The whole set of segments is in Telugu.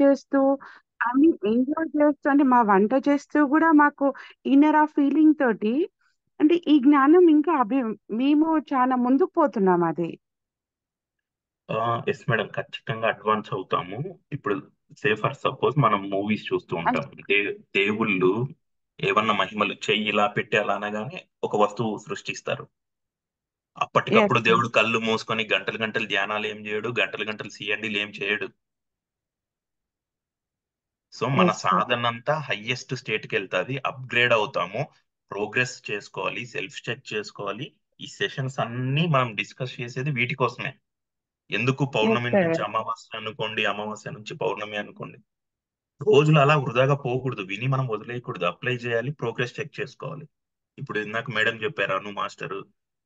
చేస్తూ అన్ని ఎంజాయ్ చేస్తూ అంటే మా వంట చేస్తూ కూడా మాకు ఇన్నర్ ఆ ఫీలింగ్ తోటి అంటే ఈ జ్ఞానం ఇంకా మేము చాలా ముందుకు పోతున్నాం అది. ఎస్ మేడం, ఖచ్చితంగా అడ్వాన్స్ అవుతాము. ఇప్పుడు సే ఫర్ సపోజ్ మనం మూవీస్ చూస్తూ అంటే ఉంటాం. దేవుళ్ళు ఏమన్నా మహిమలు చెయ్యి ఇలా పెట్టి అలా అనగానే ఒక వస్తువు సృష్టిస్తారు. అప్పటికప్పుడు ఎస్ దేవుడు కళ్ళు మూసుకొని గంటలు గంటలు ధ్యానాలు ఏం చేయడు, గంటలు గంటలు సిఎండిలు ఏం చేయడు. సో మన ఎస్ సాధన అంతా హయ్యెస్ట్ స్టేట్కి వెళ్తాది, అప్గ్రేడ్ అవుతాము, ప్రోగ్రెస్ చేసుకోవాలి, సెల్ఫ్ చెక్ చేసుకోవాలి. ఈ సెషన్స్ అన్ని మనం డిస్కస్ చేసేది వీటి కోసమే. ఎందుకు ఎస్ పౌర్ణమి సార్. నుంచి అమావాస్య అనుకోండి, అమావాస్య నుంచి పౌర్ణమి అనుకోండి, రోజులు అలా వృధాగా పోకూడదు. విని మనం వదిలేయకూడదు, అప్లై చేయాలి, ప్రోగ్రెస్ చెక్ చేసుకోవాలి. ఇప్పుడు ఇందాక మేడం చెప్పారు, అను మాస్టర్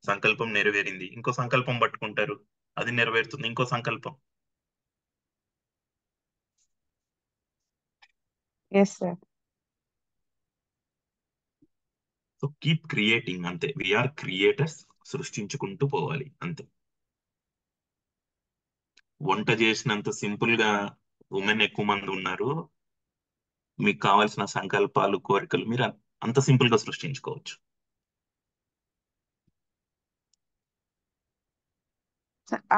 సంకల్పం నెరవేరింది, ఇంకో సంకల్పం పట్టుకుంటారు, అది నెరవేరుతుంది, ఇంకో సంకల్పం. Yes sir. So keep creating, అంతే. వీఆర్ క్రియేటర్స్, సృష్టించుకుంటూ పోవాలి అంతే. వంట చేసినంత సింపుల్ గా ఉమెన్ ఎక్కువ మంది ఉన్నారు. మీకు కావాల్సిన సంకల్పాలు, కోరికలు మీరు అంత సింపుల్ గా సృష్టించుకోవచ్చు.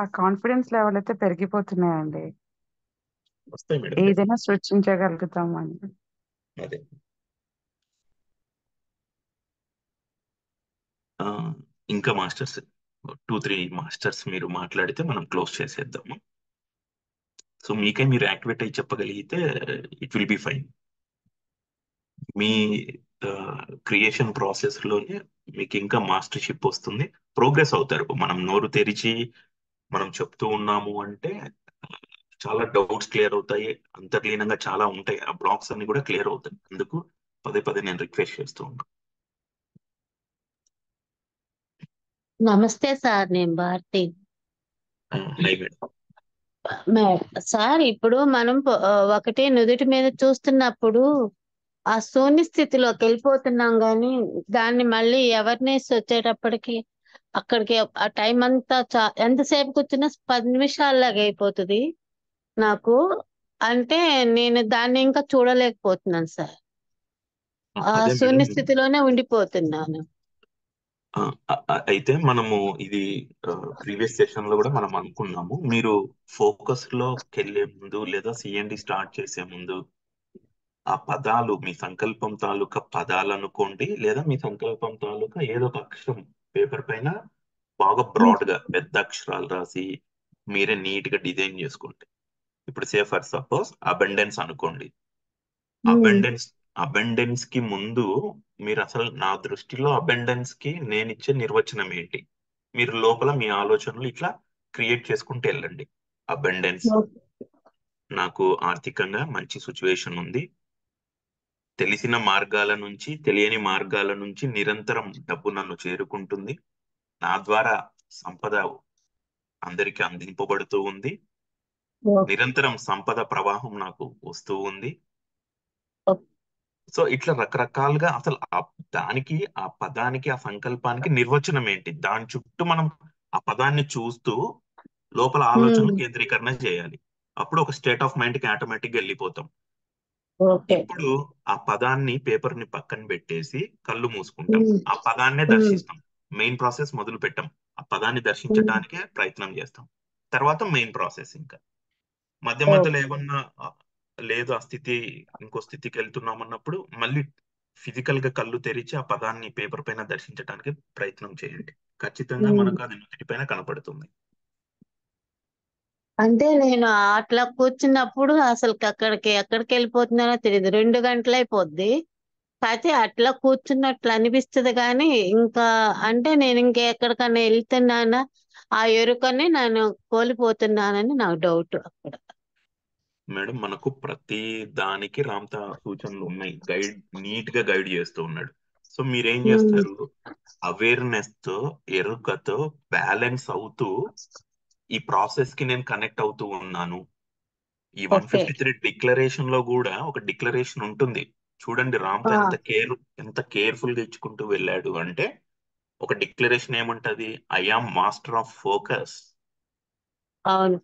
ఆ కాన్ఫిడెన్స్ లెవెల్ అయితే పెరిగిపోతున్నాయండి. వస్తాయి మేడం, ఏదైనా డెఫినెట్. సృష్టించగలుగుతాం అని. అదే. ఆ, ఇంకా మాస్టర్స్, 2-3 మాస్టర్స్ మీరు మాట్లాడితే మనం క్లోజ్ చేసేద్దాము. సో మీకే మీరు యాక్టివేట్ అయ్యి చెప్పగలిగితే it will be fine. Me creation process లోనే మీకు ఇంకా మాస్టర్షిప్ వస్తుంది, ప్రోగ్రెస్ అవుతారు. మనం నోరు తెరిచి మనం చెప్తూ ఉన్నాము అంటే చాలా డౌట్స్ క్లియర్ అవుతాయి, అంతర్లీనంగా చాలా ఉంటాయి, ఆ బ్లాక్స్ అన్ని కూడా క్లియర్ అవుతాయి. అందుకు పదే పదే నేను రిక్వెస్ట్ చేస్తూ ఉంటాను. నమస్తే సార్, నేను భారతి. Hi madam. సార్, ఇప్పుడు మనం ఒకటే నుదుటి మీద చూస్తున్నప్పుడు ఆ శూన్య స్థితిలోకి వెళ్ళిపోతున్నాం, గాని దాన్ని మళ్ళీ అవేర్నెస్ వచ్చేటప్పటికి అక్కడికి ఆ టైం అంతా ఎంతసేపు కూర్చున్నా 10 నిమిషాల్లాగా అయిపోతుంది నాకు. అంటే నేను దాన్ని ఇంకా చూడలేకపోతున్నాను సార్. ఆ అదే మేడం. శూన్య స్థితిలోనే ఉండిపోతున్నాను. అయితే మనము ఇది ప్రీవియస్ సెషన్ లో కూడా మనం అనుకున్నాము, మీరు ఫోకస్ లోకి వెళ్ళే ముందు లేదా సిఎండి స్టార్ట్ చేసే ముందు ఆ పదాలు, మీ సంకల్పం తాలూకా పదాలు అనుకోండి, లేదా మీ సంకల్పం తాలూకా ఏదో ఒక అక్షరం పేపర్ పైన బాగా బ్రాడ్ గా పెద్ద అక్షరాలు రాసి మీరే నీట్ గా డిజైన్ చేసుకోండి. ఇప్పుడు సే ఫర్ సపోజ్ అబెండెన్స్ అనుకోండి. ఉమ్. అబెండెన్స్ అబెండెన్స్ కి ముందు మీరు అసలు, నా దృష్టిలో అబెండెన్స్ కి నేను ఇచ్చే నిర్వచనం ఏంటి, మీరు లోపల మీ ఆలోచనలు ఇట్లా క్రియేట్ చేసుకుంటూ వెళ్ళండి. అబెండెన్స్, నాకు ఆర్థికంగా మంచి సిచ్యువేషన్ ఉంది, తెలిసిన మార్గాల నుంచి తెలియని మార్గాల నుంచి నిరంతరం డబ్బు నన్ను చేరుకుంటుంది, నా ద్వారా సంపద అందరికి అందింపబడుతూ ఉంది, నిరంతరం సంపద ప్రవాహం నాకు వస్తూ ఉంది. సో ఇట్లా రకరకాలుగా అసలు దానికి, ఆ పదానికి, ఆ సంకల్పానికి నిర్వచనం ఏంటి, దాని చుట్టూ మనం ఆ పదాన్ని చూస్తూ లోపల ఆలోచనలు కేంద్రీకరణ చేయాలి. అప్పుడు ఒక స్టేట్ ఆఫ్ మైండ్ కి ఆటోమేటిక్ గా వెళ్ళిపోతాం. ఓకే. ఇప్పుడు ఆ పదాన్ని, పేపర్ ని పక్కన పెట్టేసి కళ్ళు మూసుకుంటాం, ఆ పదాన్నే దర్శిస్తాం. మెయిన్ ప్రాసెస్ మొదలు పెట్టాం, ఆ పదాన్ని దర్శించడానికే ప్రయత్నం చేస్తాం. తర్వాత మెయిన్ ప్రాసెస్ ఇంకా మధ్య మధ్యలో ఓకే. ఏమన్నా లేదు ఆ స్థితి, ఇంకో స్థితికి వెళ్తున్నాం అన్నప్పుడు మళ్ళీ ఫిజికల్ గా కళ్ళు తెరిచి ఆ పదాన్ని పేపర్ పైన దర్శించడానికి ప్రయత్నం చేయండి. ఖచ్చితంగా మనకు అది నుదుటి పైన కనపడుతుంది. అంటే నేను అట్లా కూర్చున్నప్పుడు అసలు ఎక్కడికి వెళ్ళిపోతున్నానో తెలియదు. 2 గంటలు అయిపోద్ది. కాకపోతే అట్లా కూర్చున్నట్లు అనిపిస్తది గాని, ఇంకా అంటే నేను ఇంకెక్కడికన్నా వెళ్తున్నానా, ఆ ఎరుకని నేను కోల్పోతున్నానని నాకు డౌట్ అక్కడ. మేడం, మనకు ప్రతి దానికి రామ్తా సూచనలు ఉన్నాయి, గైడ్ నీట్ గా గైడ్ చేస్తూ ఉన్నాడు. సో మీరేం ఉమ్. చేస్తారు, అవేర్నెస్ తో, ఎరుకతో బ్యాలెన్స్ అవుతూ ఈ ప్రాసెస్ కి నేను కనెక్ట్ అవుతూ ఉన్నాను. ఈ one okay. Fifty three declaration లో కూడా ఒక డిక్లరేషన్ ఉంటుంది. చూడండి రామ్తో ఆ, ఎంత కేర్ఫుల్ గా ఇచ్చుకుంటూ వెళ్ళాడు అంటే, ఒక డిక్లరేషన్ ఏముంటది, I am master of focus. అవును.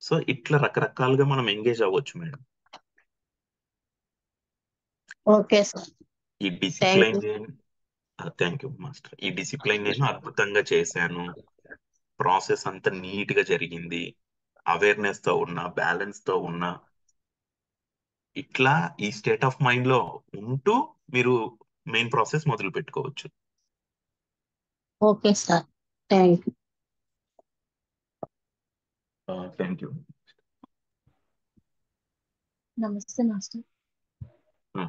సో ఇట్లా రకరకాలుగా మనం ఎంగేజ్ అవ్వచ్చు మేడం. Okay sir. ఈ thank discipline you. Thank you master. ఈ డిసిప్లైన్ నేను అద్భుతంగా చేశాను. ప్రాసెస్ అంతా నీట్ గా జరిగింది. అవేర్నెస్ తో ఉన్నా, బ్యాలెన్స్ తో ఉన్నా, ఇట్లా ఈ స్టేట్ ఆఫ్ మైండ్ లో ఉంటూ మీరు మెయిన్ ప్రాసెస్ మొదలు పెట్టుకోవచ్చు. Okay sir. Thank you. Thank you. నమస్తే మాస్టర్.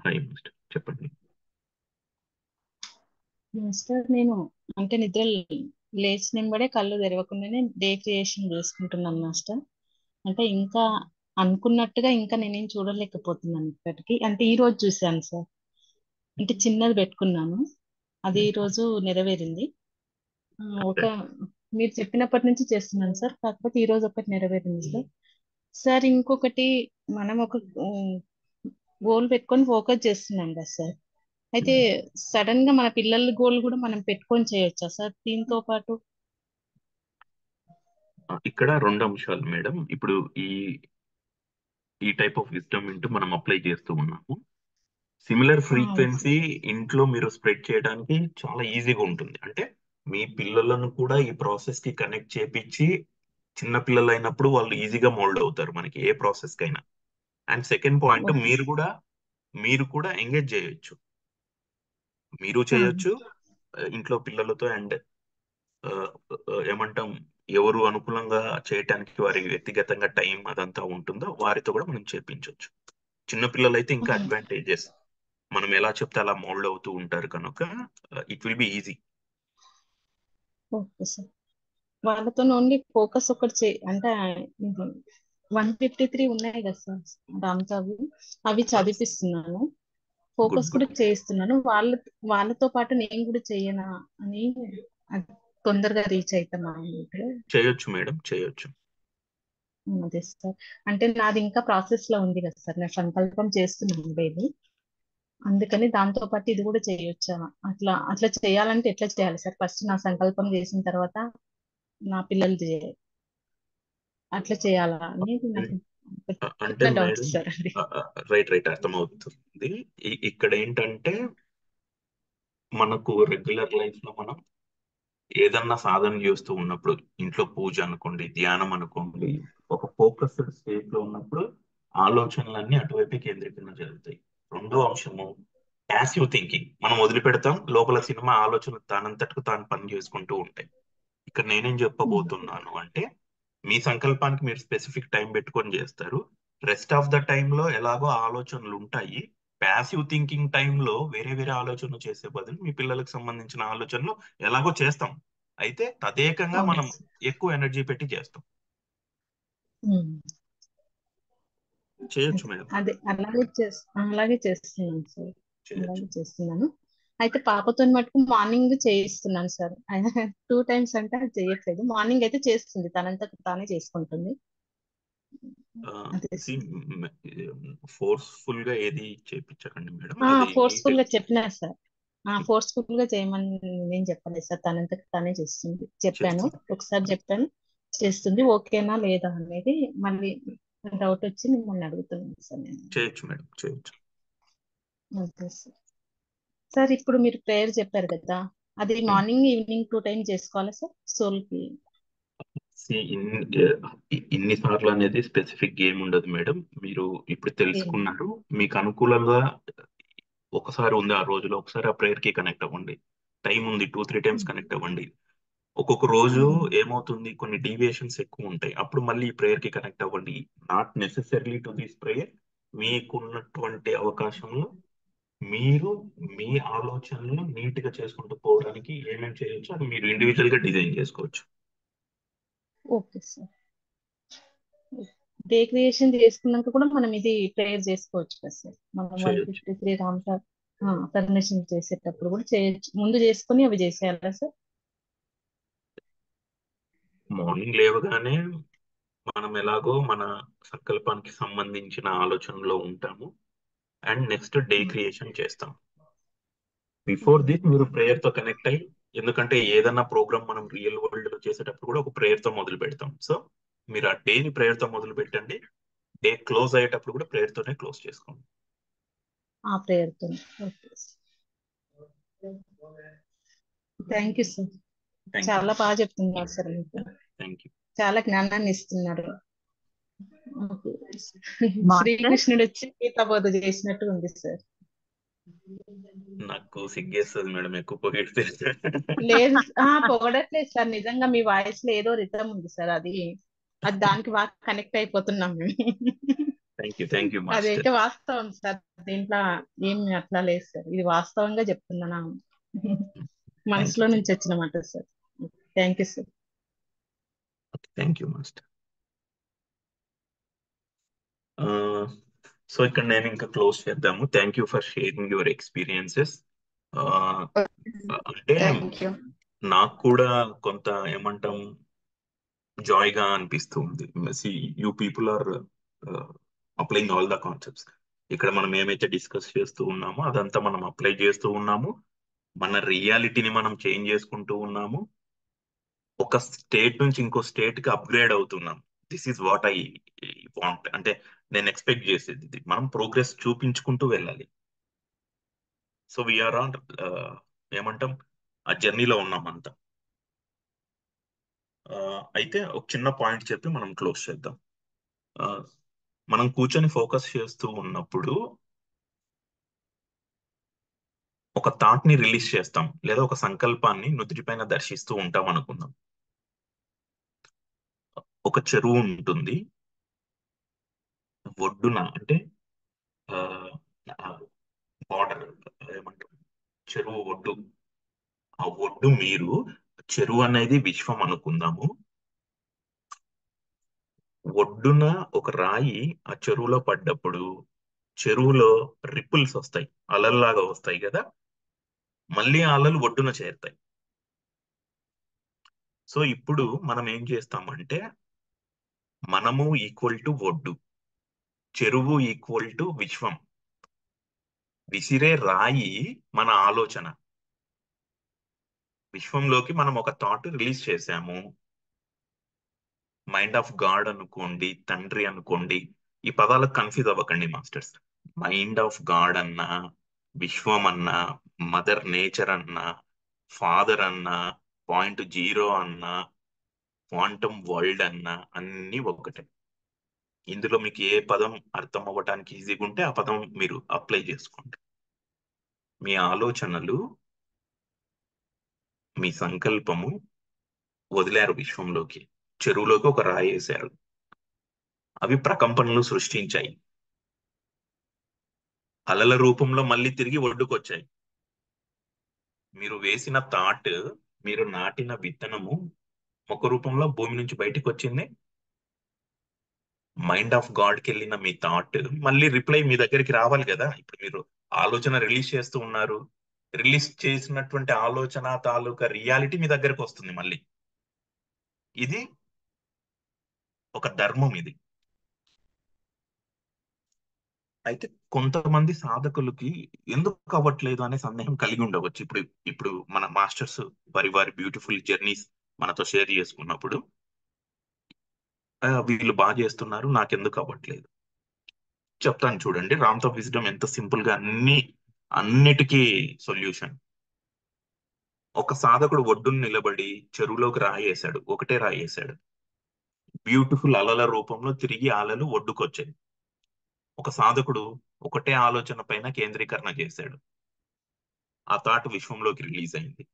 హాయ్ మాస్టర్, చెప్పండి. మాస్టర్ నేను అంటే నిద్ర లేచినంబడే కళ్ళు తెరవకుండానే డే క్రియేషన్ చేసుకుంటున్నాను మాస్టర్. అంటే ఇంకా అనుకున్నట్టుగా ఇంకా నేనేం చూడలేకపోతున్నాను ఇప్పటికి. అంటే ఈ రోజు చూశాను సార్. అంటే చిన్నది పెట్టుకున్నాను, అది ఈ రోజు నెరవేరింది. ఒక మీరు చెప్పినప్పటి నుంచి చేస్తున్నాను సార్, కాకపోతే ఈ రోజు ఒకటి నెరవేరింది సార్. సార్ ఇంకొకటి, మనం ఒక గోల్ పెట్టుకొని ఫోకస్ చేస్తున్నాం కదా సార్. అయితే సడన్ గా మన పిల్లల గోల్ కూడా మనం పెట్టుకొని చేయొచ్చా సార్ దీంతో పాటు? ఇక్కడ రెండు అంశాలు మేడం. ఇప్పుడు ఈ ఈ టైప్ ఆఫ్ విజ్డమ్ వింటూ మనం అప్లై చేస్తూ ఉన్నాము. సిమిలర్ అవును ఫ్రీక్వెన్సీ సార్. ఇంట్లో మీరు స్ప్రెడ్ చేయడానికి చాలా ఈజీగా ఉంటుంది. అంటే మీ పిల్లలను కూడా ఈ ప్రాసెస్ కి కనెక్ట్ చేపించి, చిన్న పిల్లలు అయినప్పుడు వాళ్ళు ఈజీగా మోల్డ్ అవుతారు మనకి ఏ ప్రాసెస్ కైనా. And second point, okay. మీరు కూడా ఎంగేజ్ చేయొచ్చు. మీరు చేయొచ్చు ఇంట్లో పిల్లలతో. అండ్ ఏమంటాం, ఎవరు అనుకూలంగా చేయటానికి వారి వ్యక్తిగతంగా టైం అదంతా ఉంటుందో వారితో కూడా మనం చేపించవచ్చు. చిన్నపిల్లలు అయితే ఇంకా అడ్వాంటేజెస్, మనం ఎలా చెప్తే అలా మోల్డ్ అవుతూ ఉంటారు కనుక it will be easy. Okay sir. వాళ్ళతో ఓన్లీ ఫోకస్ ఒకటి అంటే 153 ఉన్నాయి కదా సార్ దాంతో అవి చదివిస్తున్నాను, గుడ్ ఫోకస్ కూడా గుడ్. చేయిస్తున్నాను. వాళ్ళతో పాటు నేను కూడా చెయ్యనా అని, అది తొందరగా రీచ్ అవుతామా అంటే. చేయొచ్చు మేడం, చేయొచ్చు. అదే సార్. అంటే నాది ఇంకా ప్రాసెస్ లో ఉంది కదా సార్, నా సంకల్పం చేస్తున్నాను బేబీ, అందుకని దాంతో పాటు ఇది కూడా చేయొచ్చా? అట్లా అట్లా చేయాలంటే ఎట్లా చేయాలి సార్? ఫస్ట్ నా సంకల్పం చేసిన తర్వాత నా పిల్లలది అట్లా చేయాలా అనేది నాకు అంటే చిన్న డౌట్ మేడం, సార్ అది. రైట్ రైట్, అర్థమవుతుంది. ఇక్కడ ఏంటంటే మనకు రెగ్యులర్ లైఫ్ లో మనం ఏదన్నా సాధన చేస్తూ ఉన్నప్పుడు, ఇంట్లో పూజ అనుకోండి, ధ్యానం అనుకోండి, ఒక ఫోకస్డ్ స్టేట్ లో ఉన్నప్పుడు ఆలోచనలన్నీ అటువైపే కేంద్రీకరణ జరుగుతాయి. రెండో అంశము ప్యాసివ్ థింకింగ్. మనం వదిలిపెడతాం, లోపల సినిమా ఆలోచనలు తానంతటకు తాను పని చేసుకుంటూ ఉంటాయి. ఇక్కడ నేనేం చెప్పబోతున్నాను అంటే, మీ సంకల్పానికి మీరు స్పెసిఫిక్ టైం పెట్టుకొని చేస్తారు. రెస్ట్ ఆఫ్ ద టైంలో ఎలాగో ఆలోచనలు ఉంటాయి. ప్యాసివ్ థింకింగ్ టైంలో వేరే వేరే ఆలోచనలు చేసే బదులు మీ పిల్లలకు సంబంధించిన ఆలోచనలు ఎలాగో చేస్తాం, అయితే తదేకంగా అవును మనం సార్. ఎక్కువ ఎనర్జీ పెట్టి చేస్తాం. ఉమ్. చేయొచ్చు మేడం, అదే అలాగే చేస్తున్నాను సార్. చేయొచ్చు. అలాగే చేస్తున్నాను. అయితే పాపతో మటుకు మార్నింగ్ చేయిస్తున్నాను సార్. 2 టైమ్స్ అంటే అది చేయట్లేదు, మార్నింగ్ అయితే చేస్తుంది, తనంతట తానే చేసుకుంటుంది. అదే సార్. ఫోర్స్ఫుల్ గా ఏది చేపించకండి మేడం, అది నీట్. ఫోర్స్ఫుల్ గా చెప్పినా సార్. ఫోర్స్ఫుల్ గా చేయమని నేను చెప్పలేదు సార్, తనంతట తానే చేస్తుంది. చెప్పాను, చేస్తుంది. ఒకసారి చెప్పాను, చేస్తుంది. ఓకేనా లేదా అనేది మళ్ళీ డౌట్ వచ్చి మిమ్మల్ని అడుగుతున్నాను సార్ నేను. చేయొచ్చు మేడం, చేయొచ్చు. Okay sir. సార్ ఇప్పుడు మీరు ప్రేయర్ చెప్పారు కదా, అది మార్నింగ్ ఈవినింగ్ 2 టైమ్స్ చేసుకోవాలా సార్ సోల్ కి? See, ఇన్ని సార్లు అనేది స్పెసిఫిక్ గేమ్ ఉండదు మేడం. మీరు ఇప్పుడు తెలుసుకున్నారు, మీకు అనుకూలంగా ఒకసారి ఉంది ఆ రోజులో, ఒకసారి ఆ ప్రేయర్ కి కనెక్ట్ అవ్వండి. టైం ఉంది, 2-3 టైమ్స్ కనెక్ట్ అవ్వండి. ఒక్కొక్క రోజు ఏమవుతుంది, కొన్ని డీవియేషన్స్ ఎక్కువ ఉంటాయి, అప్పుడు మళ్ళీ ఈ ప్రేయర్ కి కనెక్ట్ అవ్వండి. Not necessary to this prayer. మీకున్నటువంటి అవకాశంలో మీరు మీ ఆలోచనలు నీట్ గా చేసుకుంటూ పోవడానికి ఏమేమి చేయొచ్చు అది మీరు ఇండివిజువల్ గా డిజైన్ చేసుకోవచ్చు. Okay sir. డే క్రియేషన్ చేసుకున్నాక కూడా మనం ఇది ప్రేయర్ చేసుకోవచ్చు కదా సార్? మనం చేయొచ్చు 153 రామ్ పర్మిషన్ చేసేటప్పుడు కూడా చేయొచ్చు, ముందు చేసుకుని అవి చేసేయాలా సార్? మార్నింగ్ లేవగానే మనం ఎలాగో మన సంకల్పానికి సంబంధించిన ఆలోచనలో ఉంటాము. అండ్ నెక్స్ట్ డే క్రియేషన్ చేస్తాం. బిఫోర్ దిస్ మీరు ప్రేయర్ తో కనెక్ట్ అయ్యి, ఎందుకంటే ఏదన్నా ప్రోగ్రామ్ మనం రియల్ వరల్డ్ లో చేసేటప్పుడు కూడా ఒక ప్రేయర్ తో మొదలు పెడతాం. సో మీరు ఆ డేని ప్రేయర్తో మొదలు పెట్టండి. డే క్లోజ్ అయ్యేటప్పుడు కూడా ప్రేయర్తోనే క్లోజ్ చేసుకోండి. ఆ ప్రేయర్తో. Okay. Thank you sir. Thank you చాలా బాగా చెప్తున్నారు సార్. మీకు థ్యాంక్ యూ. చాలా జ్ఞానాన్ని ఇస్తున్నారు. మాస్టర్ శ్రీకృష్ణుడు వచ్చి గీతా బోధ చేసినట్టు ఉంది సార్. నాకు సిగ్గేస్తుంది మేడం ఎక్కువ పొగిడితే. లేదు పొగడట్లేదు సార్, నిజంగా మీ వాయిస్ లో ఏదో రిథం ఉంది సార్. అది దానికి బాగా కనెక్ట్ అయిపోతున్నాం మేము. Thank you master. అదైతే వాస్తవం సార్, దీంట్లో ఏం అట్లా లేదు సార్. ఇది వాస్తవంగా చెప్తున్నానా, మనసులో నుంచి వచ్చిన మాట sir. Thank you sir. Thank you master. So ఇక్కడ నేను ఇంకా క్లోజ్ చేద్దాము. Thank you for sharing your experiences. అంటే థ్యాంక్ యూ. నాకు కూడా కొంత ఏమంటాం జాయ్గా అనిపిస్తుంది. You people are applying all the concepts. ఇక్కడ మనం ఏమైతే డిస్కస్ చేస్తూ ఉన్నామో అదంతా మనం అప్లై చేస్తూ ఉన్నాము. మన రియాలిటీని మనం చేంజ్ చేసుకుంటూ ఉన్నాము. ఒక స్టేట్ నుంచి ఇంకో స్టేట్ కి అప్గ్రేడ్ అవుతున్నాం. This is what I want. అంటే నేను ఎక్స్పెక్ట్ చేసేది ఇది. మనం ప్రోగ్రెస్ చూపించుకుంటూ వెళ్ళాలి. సో వీఆర్ ఆన్ ఏమంటాం ఆ జర్నీలో ఉన్నాం అంతా. అయితే ఒక చిన్న పాయింట్ చెప్పి మనం క్లోజ్ చేద్దాం. మనం కూర్చొని ఫోకస్ చేస్తూ ఉన్నప్పుడు ఒక థాట్ ని రిలీజ్ చేస్తాం, లేదా ఒక సంకల్పాన్ని నుదుటిపైన దర్శిస్తూ ఉంటాం అనుకుందాం. ఒక చెరువు ఉంటుంది. ఒడ్డున అంటే బార్డర్ ఏమంటాం, చెరువు ఒడ్డు. ఆ ఒడ్డు మీరు, చెరువు అనేది విశ్వం అనుకుందాము. ఒడ్డున ఒక రాయి ఆ చెరువులో పడ్డప్పుడు చెరువులో రిపుల్స్ వస్తాయి, అలల్లాగా వస్తాయి కదా. మళ్ళీ ఆ అలలు ఒడ్డున చేరుతాయి. సో ఇప్పుడు మనం ఏం చేస్తామంటే మనము ఈక్వల్ టు ఒడ్డు, చెరువు ఈక్వల్ టు విశ్వం. విసిరే రాయి మన ఆలోచన. విశ్వంలోకి మనం ఒక థాట్ రిలీజ్ చేశాము. మైండ్ ఆఫ్ గాడ్ అనుకోండి, తండ్రి అనుకోండి, ఈ పదాలకు కన్ఫ్యూజ్ అవ్వకండి మాస్టర్స్. మైండ్ ఆఫ్ గాడ్ అన్నా, విశ్వం అన్నా, మదర్ నేచర్ అన్నా, ఫాదర్ అన్నా, పాయింట్ జీరో అన్నా, క్వాంటమ్ వరల్డ్ అన్నా అన్నీ ఒకటే. ఇందులో మీకు ఏ పదం అర్థం అవ్వటానికి ఈజీగా ఉంటే ఆ పదం మీరు అప్లై చేసుకోండి. మీ ఆలోచనలు, మీ సంకల్పము వదిలారు విశ్వంలోకి, చెరువులోకి ఒక రాయి వేశారు. అవి ప్రకంపనలు సృష్టించాయి. అలల రూపంలో మళ్ళీ తిరిగి ఒడ్డుకొచ్చాయి. మీరు వేసిన థాట్, మీరు నాటిన విత్తనము ఒక రూపంలో భూమి నుంచి బయటికి వచ్చింది. మైండ్ ఆఫ్ గాడ్కి వెళ్ళిన మీ థాట్ మళ్ళీ రిప్లై మీ దగ్గరికి రావాలి కదా. ఇప్పుడు మీరు ఆలోచన రిలీజ్ చేస్తూ ఉన్నారు, రిలీజ్ చేసినటువంటి ఆలోచన తాలూకా రియాలిటీ మీ దగ్గరకు వస్తుంది మళ్ళీ. ఇది ఒక ధర్మం ఇది. అయితే కొంతమంది సాధకులకి ఎందుకు అవ్వట్లేదు అనే సందేహం కలిగి ఉండవచ్చు. ఇప్పుడు మన మాస్టర్స్ వారి బ్యూటిఫుల్ జర్నీస్ మనతో షేర్ చేసుకున్నప్పుడు వీళ్ళు బాగా చేస్తున్నారు, నాకెందుకు అవ్వట్లేదు చెప్తాను చూడండి. రామ్స్ ఆఫ్ విజ్డమ్ ఎంత సింపుల్ గా అన్నిటికీ సొల్యూషన్. ఒక సాధకుడు ఒడ్డును నిలబడి చెరువులోకి రాయేశాడు, ఒకటే రాయేశాడు. బ్యూటిఫుల్ అలల రూపంలో తిరిగి అలలు ఒడ్డుకొచ్చాయి. ఒక సాధకుడు ఒకటే ఆలోచన పైన కేంద్రీకరణ చేశాడు. ఆ థాట్ విశ్వంలోకి రిలీజ్ అయింది.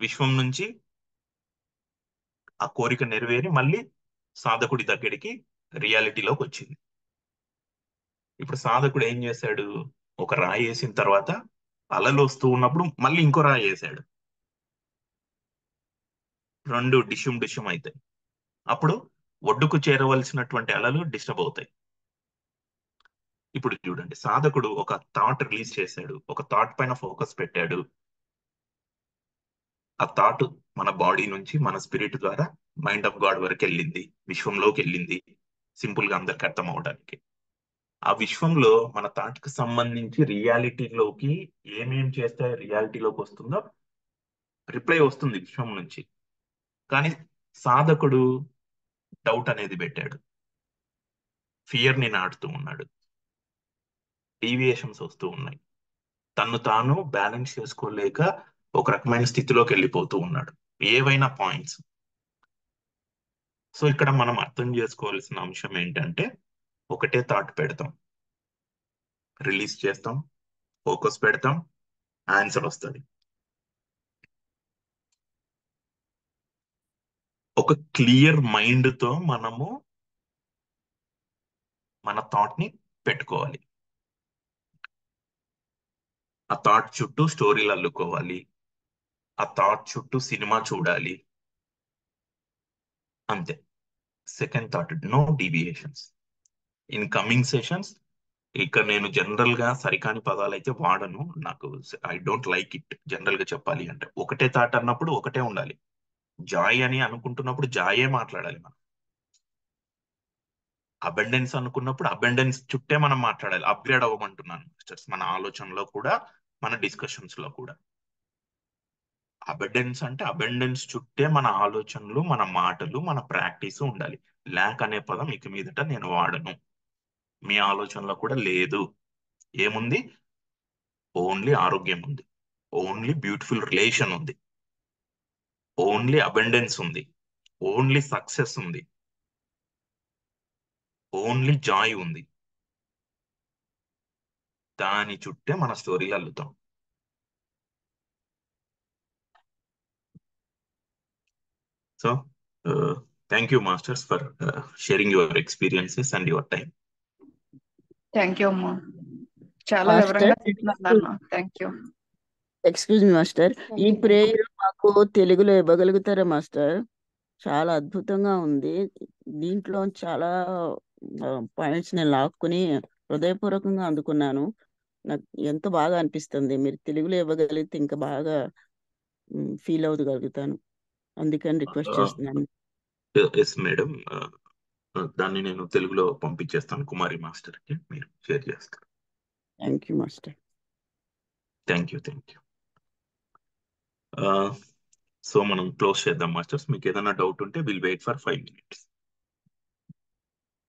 విశ్వం నుంచి ఆ కోరిక నెరవేరి మళ్ళీ సాధకుడి దగ్గరికి రియాలిటీలోకి వచ్చింది. ఇప్పుడు సాధకుడు ఏం చేశాడు, ఒక రాయి వేసిన తర్వాత అలలు వస్తూ ఉన్నప్పుడు మళ్ళీ ఇంకో రాయి వేశాడు. రెండు డిష్యూమ్ అవుతాయి. అప్పుడు ఒడ్డుకు చేరవలసినటువంటి అలలు డిస్టర్బ్ అవుతాయి. ఇప్పుడు చూడండి, సాధకుడు ఒక థాట్ రిలీజ్ చేశాడు, ఒక థాట్ పైన ఫోకస్ పెట్టాడు. ఆ థాట్ మన బాడీ నుంచి మన స్పిరిట్ ద్వారా మైండ్ ఆఫ్ గాడ్ వరకు వెళ్ళింది, విశ్వంలోకి వెళ్ళింది. సింపుల్ గా అందరికి అర్థం అవడానికి, ఆ విశ్వంలో మన థాట్ కి సంబంధించి రియాలిటీలోకి ఏమేం చేస్తే రియాలిటీలోకి వస్తుందో రిప్లై వస్తుంది విశ్వం నుంచి. కానీ సాధకుడు డౌట్ అనేది పెట్టాడు, ఫియర్ ని నాటుతూ ఉన్నాడు, డీవియేషన్స్ వస్తూ ఉన్నాయి, తను తాను బ్యాలెన్స్ చేసుకోలేక ఒక రకమైన స్థితిలోకి వెళ్ళిపోతూ ఉన్నాడు, ఏవైనా పాయింట్స్. సో ఇక్కడ మనం అర్థం చేసుకోవాల్సిన అంశం ఏంటంటే, ఒకటే థాట్ పెడతాం, రిలీజ్ చేస్తాం, ఫోకస్ పెడతాం, ఆన్సర్ వస్తుంది. ఒక క్లియర్ మైండ్ తో మనము మన థాట్ ని పెట్టుకోవాలి. ఆ థాట్ చుట్టూ స్టోరీలు అల్లుకోవాలి, ఆ థాట్ చుట్టూ సినిమా చూడాలి, అంతే. Second thought, no deviations. In coming sessions ఇక నేను జనరల్ గా సరికాని పదాలు అయితే వాడను, నాకు I don't like it. General గా చెప్పాలి అంటే ఒకటే థాట్ అన్నప్పుడు ఒకటే ఉండాలి. జాయ్ అని అనుకుంటున్నప్పుడు జాయే మాట్లాడాలి మనం. అబెండెన్స్ అనుకున్నప్పుడు అబెండెన్స్ చుట్టే మనం మాట్లాడాలి. అప్గ్రేడ్ అవ్వమంటున్నాను మాస్టర్స్, మన ఆలోచనలో కూడా మన డిస్కషన్స్ లో కూడా. అబెండెన్స్ అంటే అబెండెన్స్ చుట్టే మన ఆలోచనలు, మన మాటలు, మన ప్రాక్టీస్ ఉండాలి. ల్యాక్ అనే పదం ఇక మీదట నేను వాడను. మీ ఆలోచనలో కూడా లేదు. ఏముంది? ఓన్లీ ఆరోగ్యం ఉంది, ఓన్లీ బ్యూటిఫుల్ రిలేషన్ ఉంది, ఓన్లీ అబెండెన్స్ ఉంది, ఓన్లీ సక్సెస్ ఉంది, ఓన్లీ జాయ్ ఉంది. దాని చుట్టే మన స్టోరీలు అల్లుతాం. So thank you masters for sharing your experiences and your time. Thank you అమ్మా, చాలా మాస్టర్ వివరంగా చెప్తున్నారు. Thank you. Excuse me master, ఈ ప్రేయర్ మాకు తెలుగులో ఇవ్వగలుగుతారా మాస్టర్? చాలా అద్భుతంగా ఉంది. దీంట్లో చాలా పాయింట్స్ నేను లాక్కుని హృదయపూర్వకంగా అందుకున్నాను. నాకు ఎంతో బాగా అనిపిస్తుంది. మీరు తెలుగులో ఇవ్వగలిగితే ఇంకా బాగా ఫీల్ అవ్వగలుగుతాను. అందుకని రిక్వెస్ట్ చేస్తున్నాను. ఎస్ మేడం, దాన్ని నేను తెలుగులో పంపించేస్తాను కుమారి మాస్టర్ కి, మీరు షేర్ చేస్తారు. Thank you master. Thank you. So మనం క్లోజ్ చేద్దాం మాస్టర్స్. మీకు ఏదైనా డౌట్ ఉంటే విల్ వెయిట్ ఫర్ 5 minutes.